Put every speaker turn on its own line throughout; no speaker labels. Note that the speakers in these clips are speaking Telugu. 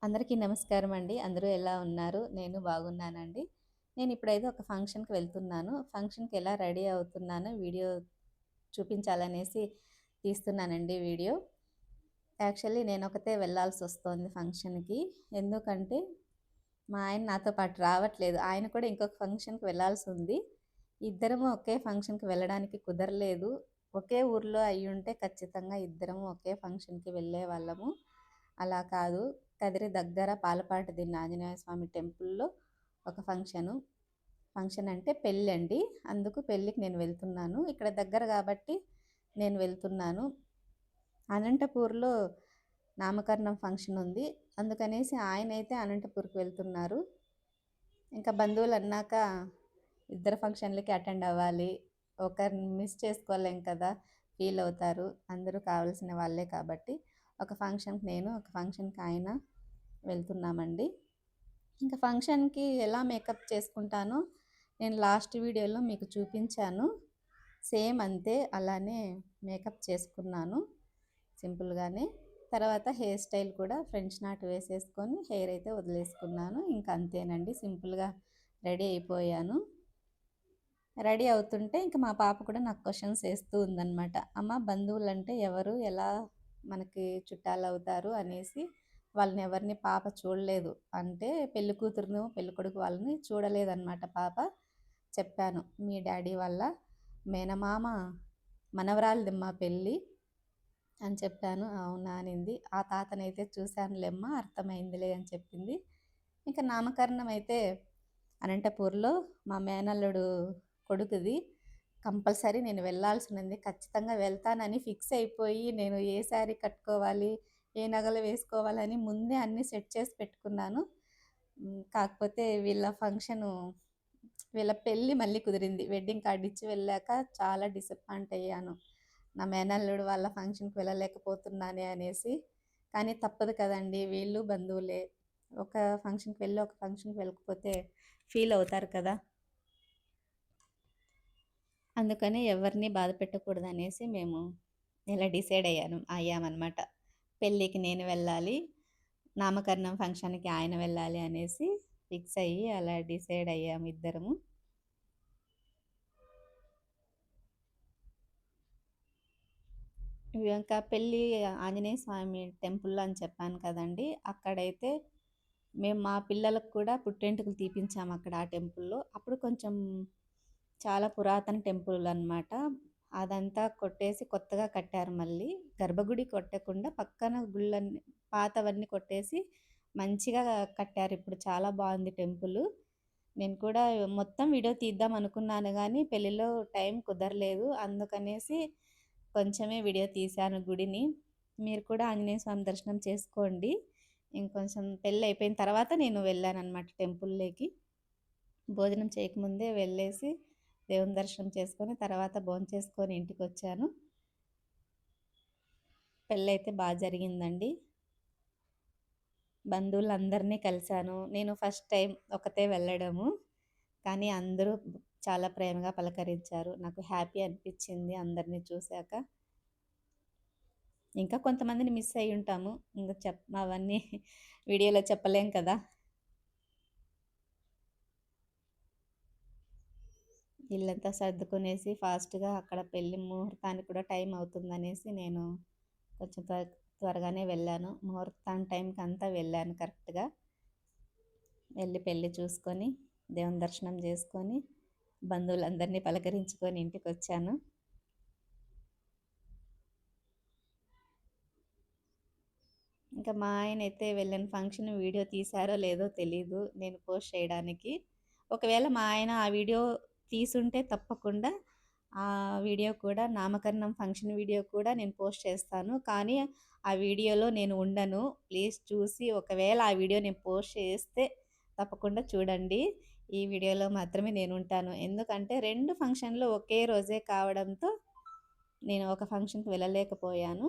అందరికీ నమస్కారం అండి. అందరూ ఎలా ఉన్నారు? నేను బాగున్నానండి. నేను ఇప్పుడైతే ఒక ఫంక్షన్‌కి వెళ్తున్నాను. ఫంక్షన్‌కి ఎలా రెడీ అవుతున్నానో వీడియో చూపించాలనేసి తీస్తున్నానండి వీడియో. యాక్చువల్లీ నేనొకతే వెళ్ళాల్సొస్తోంది ఫంక్షన్‌కి. ఎందుకంటే మా ఆయన నాతో పాటు రావట్లేదు. ఆయన కూడా ఇంకొక ఫంక్షన్‌కి వెళ్ళాల్సుంది. ఇద్దరము ఒకే ఫంక్షన్‌కి వెళ్ళడానికి కుదరలేదు. ఒకే ఊర్లో అయ్యుంటే ఖచ్చితంగా ఇద్దరము ఒకే ఫంక్షన్‌కి వెళ్ళేవాళ్ళము. అలా కాదు. కదిరి దగ్గర పాలపాటి దిన్న ఆంజనేయ స్వామి టెంపుల్‌లో ఒక ఫంక్షను. ఫంక్షన్ అంటే పెళ్ళండి. అందుకు పెళ్ళికి నేను వెళ్తున్నాను. ఇక్కడ దగ్గర గాబట్టి నేను వెళ్తున్నాను. అనంతపూర్‌లో నామకరణం ఫంక్షన్ ఉంది. అందుకనేసి ఆయనైతే అనంతపూర్‌కి వెళ్తున్నారు. ఇంకా బంధువులన్నాక ఇద్దరు ఫంక్షన్‌లకి అటెండ్ అవ్వాలి. ఒకరిని మిస్ చేసుకోలేం కదా! ఫీల్ అవుతారు. అందరూ కావాల్సిన వాళ్ళే కాబట్టి, ఒక ఫంక్షన్‌కి నేను, ఒక ఫంక్షన్‌కి ఆయన వెళ్తున్నామండి. ఇంకా ఫంక్షన్‌కి ఎలా మేకప్ చేసుకుంటానో నేను లాస్ట్ వీడియోలో మీకు చూపించాను. సేమ్ అంతే అలానే మేకప్ చేసుకున్నాను సింపుల్‌గానే. తర్వాత హెయిర్ స్టైల్ కూడా ఫ్రెంచ్ నాట్ వేసేసుకొని హెయిర్ అయితే వదిలేసుకున్నాను. ఇంక అంతేనండి సింపుల్‌గా రెడీ అయిపోయాను. రెడీ అవుతుంటే ఇంక మా పాప కూడా నాకు క్వెషన్స్ ఏస్తూ ఉందనమాట. అమ్మ బంధువులంటే ఎవరు? ఎలా మనకి చుట్టాలవుతారు అనేసి వాళ్ళనెవరిని పాప చూడలేదు. అంటే పెళ్లి కూతురును, పెళ్ళికొడుకు వాళ్ళని చూడలేదనమాట పాప. చెప్పాను. మీ డ్యాడీ వాళ్ళ మేనమామ మనవరాలిదమ్మా పెళ్ళి అని చెప్పాను. అవునా అనింది. ఆ తాతనైతే చూశానులేమ్మా అర్థమైందిలే అని చెప్పింది. ఇంక నామకరణం అయితే అనంతపూర్‌లో మా మేనల్లుడు కొడుకుది. కంపల్సరీ నేను వెళ్ళాల్సునుంది. ఖచ్చితంగా వెళ్తానని ఫిక్స్ అయిపోయి నేను ఏ శారీ కట్టుకోవాలి, ఏ నగలు వేసుకోవాలని ముందే అన్నీ సెట్ చేసి పెట్టుకున్నాను. కాకపోతే వీళ్ళ పెళ్లి మళ్ళీ కుదిరింది. వెడ్డింగ్ కార్డ్ ఇచ్చి వెళ్ళాక చాలా డిసప్పాయింట్ అయ్యాను. నా మేనల్లుడు వాళ్ళ ఫంక్షన్‌కి వెళ్ళలేకపోతున్నానే అనేసి. కానీ తప్పదు కదండీ! వీళ్ళు బంధువులే. ఒక ఫంక్షన్‌కి వెళ్ళి, ఒక ఫంక్షన్‌కి వెళ్ళకపోతే ఫీల్ అవుతారు కదా! అందుకని ఎవరిని బాధ పెట్టకూడదనేసి మేము ఇలా డిసైడ్ అయ్యామనమాట. పెళ్ళికి నేను వెళ్ళాలి, నామకరణం ఫంక్షన్‌కి ఆయన వెళ్ళాలి అనేసి ఫిక్స్ అయ్యి అలా డిసైడ్ అయ్యాము ఇద్దరము. ఇంకా పెళ్ళి ఆంజనేయ స్వామి టెంపుల్‌లో అని చెప్పాను కదండీ! అక్కడైతే మేము మా పిల్లలకు కూడా పుట్టెంటుకలు తీపించాము అక్కడ ఆ టెంపుల్‌లో. అప్పుడు కొంచెం చాలా పురాతన టెంపుల్ అనమాట. అదంతా కొట్టేసి కొత్తగా కట్టారు మళ్ళీ. గర్భగుడి కొట్టకుండా పక్కన గుళ్ళన్నీ పాతవన్నీ కొట్టేసి మంచిగా కట్టారు. ఇప్పుడు చాలా బావుంది టెంపులు. నేను కూడా మొత్తం వీడియో తీద్దాం అనుకున్నాను గానీ, పెళ్ళిలో టైం కుదరలేదు. అందుకనేసి కొంచెమే వీడియో తీశాను గుడిని. మీరు కూడా ఆంజనేయ స్వామి దర్శనం చేసుకోండి. ఇంకొంచెం పెళ్ళయిపోయిన తర్వాత నేను వెళ్ళాననమాట టెంపుల్‌లోకి. భోజనం చేయకముందే వెళ్ళేసి దేవుని దర్శనం చేసుకొని, తర్వాత భోంచేసుకొని ఇంటికొచ్చాను. పెళ్ళైతే బా జరిగిందండి. బంధువులందరినీ కలిసాను. నేను ఫస్ట్ టైం ఒకతే వెళ్ళడము. కానీ అందరూ చాలా ప్రేమగా పలకరించారు. నాకు హ్యాపీ అనిపిచ్చింది అందరిని చూసాక. ఇంకా కొంతమందిని మిస్ అయ్యుంటాము. ఇంక అవన్నీ వీడియోలో చెప్పలేం కదా! ఇల్లంతా సర్దుకునేసి ఫాస్ట్‌గా అక్కడ పెళ్లి ముహూర్తానికి కూడా టైం అవుతుందనేసి నేను కొంచెం త్వరగానే వెళ్ళాను. ముహూర్తం టైంకంతా వెళ్ళాను కరెక్ట్‌గా. వెళ్ళి పెళ్లి చూసుకొని, దేవుని దర్శనం చేసుకొని, బంధువులందరినీ పలకరించుకొని ఇంటికొచ్చాను. ఇంకా మా ఆయనైతే వెళ్ళిన ఫంక్షన్ వీడియో తీశారో లేదో తెలీదు. నేను పోస్ట్ చేయడానికి. ఒకవేళ మా ఆయన ఆ వీడియో తీసుంటే తప్పకుండా ఆ వీడియో కూడా నామకరణం ఫంక్షన్ వీడియో కూడా నేను పోస్ట్ చేస్తాను. కానీ ఆ వీడియోలో నేను ఉండను. ప్లీజ్ చూసి ఒకవేళ ఆ వీడియో నేను పోస్ట్ చేస్తే తప్పకుండా చూడండి. ఈ వీడియోలో మాత్రమే నేనుంటాను. ఎందుకంటే 2 ఫంక్షన్‌లు ఒకే రోజే కావడంతో నేను ఒక ఫంక్షన్‌కి వెళ్ళలేకపోయాను.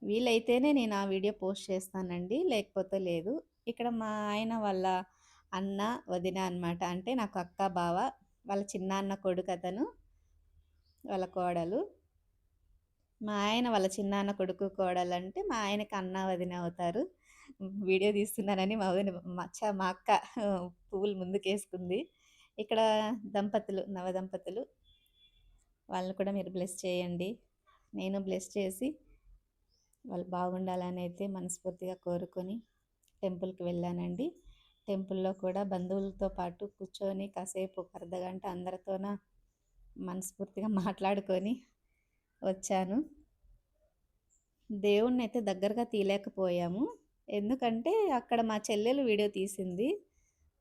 వీలైతేనే నేను ఆ వీడియో పోస్ట్ చేస్తానండి. లేకపోతే లేదు. ఇక్కడ మా ఆయన వాళ్ళ అన్న, వదిన అనమాట. అంటే నాకు అక్క, బావ. వాళ్ళ చిన్నాన్న కొడుకతను. వాళ్ళ కోడలు. మా ఆయన వాళ్ళ చిన్నాన్న కొడుకు, కోడలంటే మా ఆయనకి అన్న, వదిన అవుతారు. వీడియో తీస్తున్నానని మా వదిన మా అక్క పువ్వులు ముందుకేసుకుంది. ఇక్కడ నవ దంపతులు వాళ్ళని కూడా మీరు బ్లెస్ చేయండి. నేను బ్లెస్ చేసి వాళ్ళు బాగుండాలనైతే మనస్ఫూర్తిగా కోరుకొని టెంపుల్‌కి వెళ్ళానండి. టెంపుల్‌లో కూడా బంధువులతో పాటు కూర్చొని కాసేపు ఒక అర్ధగంట అందరితోన మనస్ఫూర్తిగా మాట్లాడుకొని వచ్చాను. దేవుడినైతే దగ్గరగా తీయలేకపోయాము. ఎందుకంటే అక్కడ మా చెల్లెలు వీడియో తీసింది.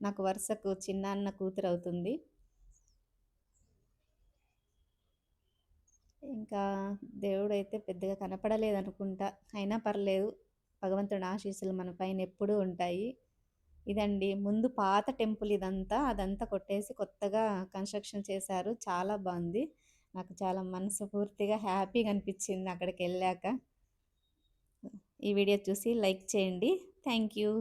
నాకు వరుసకు చిన్నాన్న కూతురవుతుంది. ఇంకా దేవుడైతే పెద్దగా కనపడలేదనుకుంటా. అయినా పర్లేదు. భగవంతుడి ఆశీస్సులు మన పైన ఎప్పుడూ ఉంటాయి. ఇదండి ముందు పాత టెంపుల్ ఇదంతా. అదంతా కొట్టేసి కొత్తగా కన్‌స్ట్రక్షన్ చేశారు. చాలా బావుంది. నాకు చాలా మనసు పూర్తిగా హ్యాపీగా అనిపిచ్చింది అక్కడికెళ్ళాక. ఈ వీడియో చూసి లైక్ చేయండి. Thank you.